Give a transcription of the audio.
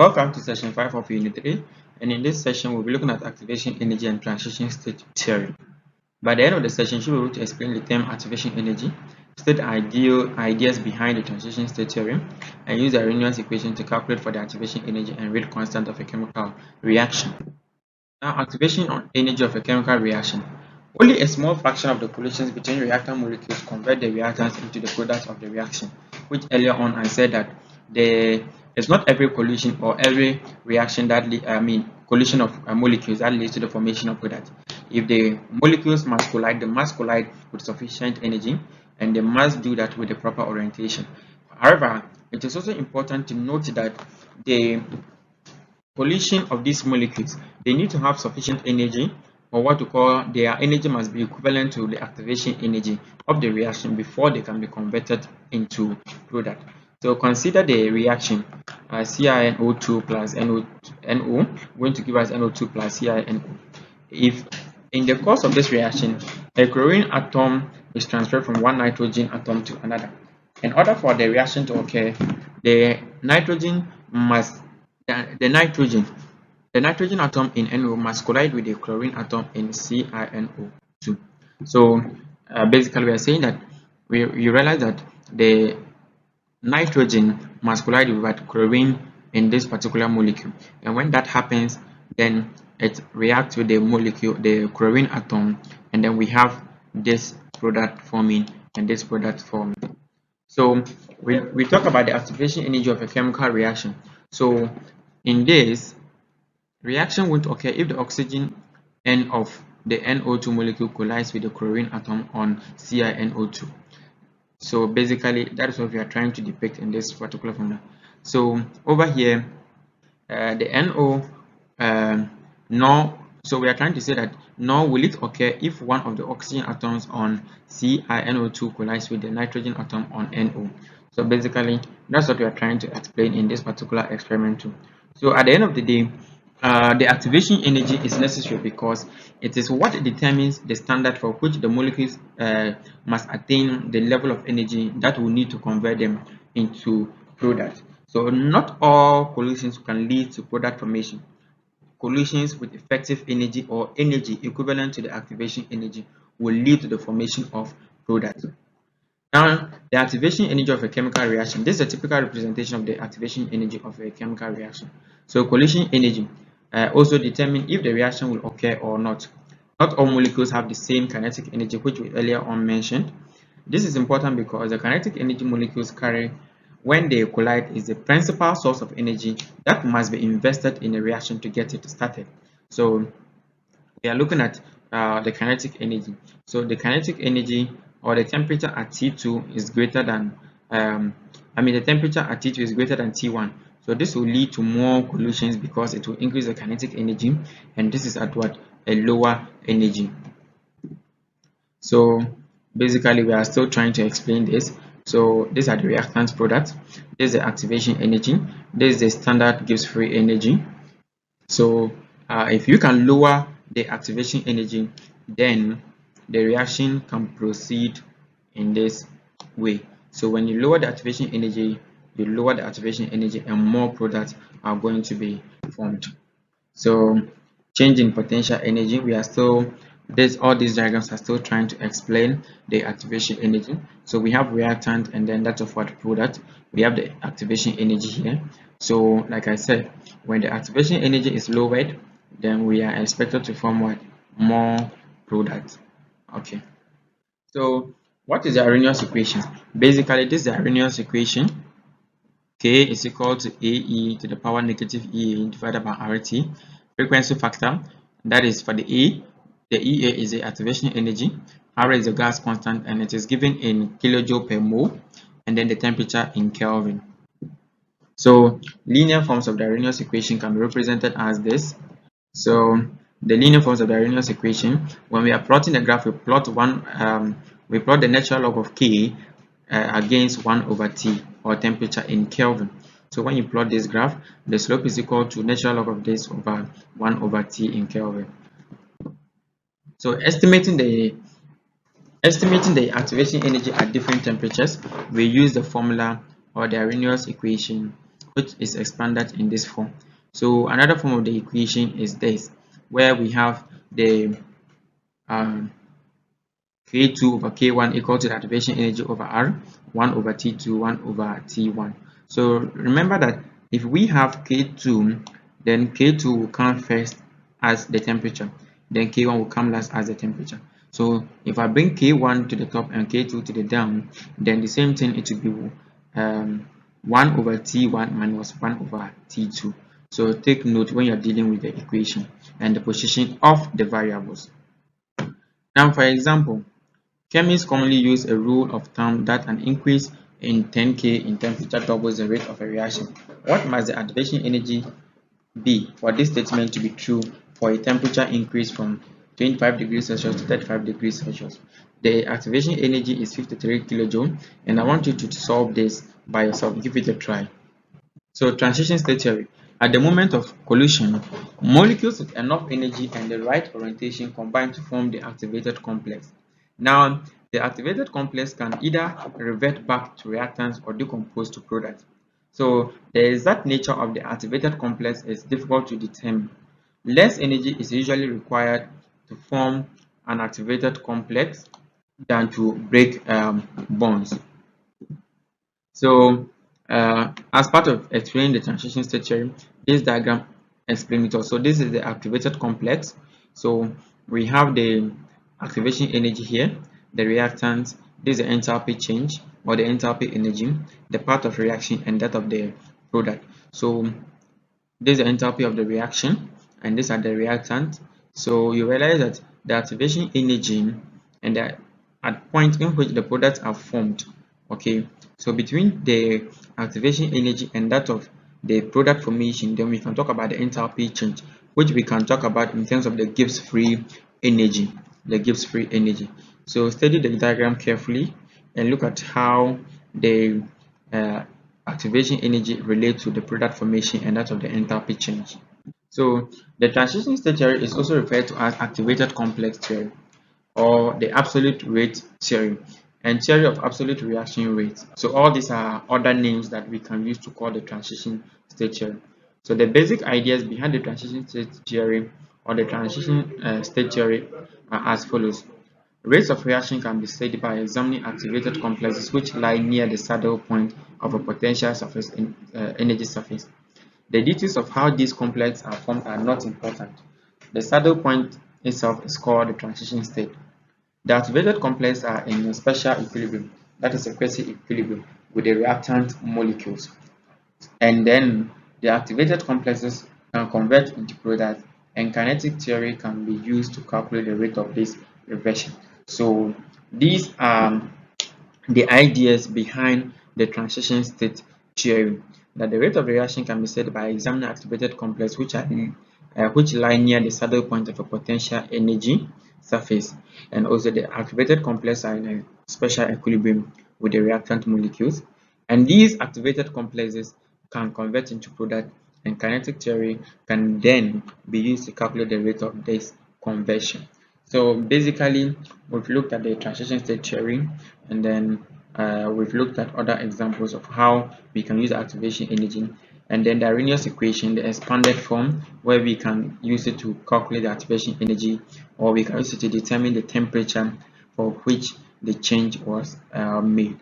Welcome to session 5 of Unit 3, and in this session we'll be looking at activation energy and transition state theory. By the end of the session, you should be able to explain the term activation energy, state ideas behind the transition state theory, and use the Arrhenius equation to calculate for the activation energy and rate constant of a chemical reaction. Now, activation energy of a chemical reaction. Only a small fraction of the collisions between reactant molecules convert the reactants into the products of the reaction, which earlier on I said that it's not every collision or every reaction that collision of molecules that leads to the formation of product. If the molecules must collide, they must collide with sufficient energy, and they must do that with the proper orientation. However, it is also important to note that the collision of these molecules, they need to have sufficient energy, or what we call their energy must be equivalent to the activation energy of the reaction before they can be converted into product. So consider the reaction CiNO2 plus NO going to give us NO2 plus CiNO. If in the course of this reaction, a chlorine atom is transferred from one nitrogen atom to another. In order for the reaction to occur, the nitrogen atom in NO must collide with the chlorine atom in CiNO2. So basically we are saying that we realize that the nitrogen must collide with chlorine in this particular molecule, and when that happens, then it reacts with the molecule, the chlorine atom, and then we have this product forming and this product forming. So we talk about the activation energy of a chemical reaction. So in this reaction won't occur if the oxygen end of the NO2 molecule collides with the chlorine atom on CiNO2. So basically that is what we are trying to depict in this particular formula. So over here the NO so we are trying to say that nor will it occur if one of the oxygen atoms on CiNO2 collides with the nitrogen atom on NO. So basically that's what we are trying to explain in this particular experiment too. So at the end of the day, the activation energy is necessary because it is what determines the standard for which the molecules must attain the level of energy that we need to convert them into product. So not all collisions can lead to product formation. Collisions with effective energy or energy equivalent to the activation energy will lead to the formation of product. Now, the activation energy of a chemical reaction. This is a typical representation of the activation energy of a chemical reaction. So collision energy also determine if the reaction will occur or not. Not all molecules have the same kinetic energy, which we earlier on mentioned. This is important because the kinetic energy molecules carry when they collide is the principal source of energy that must be invested in a reaction to get it started. So we are looking at the kinetic energy. So the kinetic energy or the temperature at T2 is greater than the temperature at T2 is greater than T1. So this will lead to more collisions because it will increase the kinetic energy, and this is at what? A lower energy. So basically we are still trying to explain this. So these are the reactant products. This is the activation energy. This is the standard Gibbs free energy. So if you can lower the activation energy, then the reaction can proceed in this way. So when you lower the activation energy, you lower the activation energy and more products are going to be formed. So change in potential energy, we are still all these diagrams are still trying to explain the activation energy. So we have reactant and then that's of what product. We have the activation energy here. So like I said, when the activation energy is lowered, then we are expected to form what? More product. Okay. So what is the Arrhenius equation? Basically this is the Arrhenius equation. K is equal to AE to the power negative EA divided by RT. Frequency factor, that is for the E. The EA is the activation energy, R is the gas constant, and it is given in kilojoule per mole, and then the temperature in Kelvin. So linear forms of the Arrhenius equation can be represented as this. So the linear forms of the Arrhenius equation, when we are plotting the graph, we plot the natural log of K against 1 over T, or temperature in Kelvin. So when you plot this graph, the slope is equal to natural log of this over 1 over T in Kelvin. So estimating the activation energy at different temperatures, we use the formula or the Arrhenius equation which is expanded in this form. So another form of the equation is this, where we have the um, K2 over K1 equal to the activation energy over R, 1 over T2, 1 over T1. So remember that if we have K2, then K2 will come first as the temperature, then K1 will come last as the temperature. So if I bring K1 to the top and K2 to the down, then the same thing, it will be 1 over T1 minus 1 over T2. So take note when you're dealing with the equation and the position of the variables. Now, for example, chemists commonly use a rule of thumb that an increase in 10K in temperature doubles the rate of a reaction. What must the activation energy be for this statement to be true for a temperature increase from 25 degrees Celsius to 35 degrees Celsius? The activation energy is 53 kilojoule, and I want you to solve this by yourself. Give it a try. So transition state theory. At the moment of collision, molecules with enough energy and the right orientation combine to form the activated complex. Now, the activated complex can either revert back to reactants or decompose to products. So the exact nature of the activated complex is difficult to determine. Less energy is usually required to form an activated complex than to break bonds. So, as part of explaining the transition state theory, this diagram explains it all. So, this is the activated complex. So, we have the activation energy here, the reactants, this is the enthalpy change or the enthalpy energy, the part of reaction, and that of the product. So, this is the enthalpy of the reaction, and these are the reactants. So, you realize that the activation energy and the at point in which the products are formed, okay, so between the activation energy and that of the product formation, then we can talk about the enthalpy change, which we can talk about in terms of the Gibbs free energy, so study the diagram carefully and look at how the uh, activation energy relates to the product formation and that of the enthalpy change. So the transition state theory is also referred to as activated complex theory or the absolute rate theory and theory of absolute reaction rate. So all these are other names that we can use to call the transition state theory. So the basic ideas behind the transition state theory or the transition state theory are as follows. Rates of reaction can be studied by examining activated complexes which lie near the saddle point of a potential surface energy surface. The details of how these complexes are formed are not important. The saddle point itself is called the transition state. The activated complexes are in a special equilibrium, that is a quasi-equilibrium, with the reactant molecules. And then the activated complexes can convert into products, and kinetic theory can be used to calculate the rate of this reversion. So these are the ideas behind the transition state theory, that the rate of reaction can be set by examining activated complexes which lie near the saddle point of a potential energy surface, and also the activated complexes are in a special equilibrium with the reactant molecules, and these activated complexes can convert into product, and kinetic theory can then be used to calculate the rate of this conversion. So basically, we've looked at the transition state theory, and then we've looked at other examples of how we can use activation energy, and then the Arrhenius equation, the expanded form, where we can use it to calculate the activation energy, or we can use it to determine the temperature for which the change was made.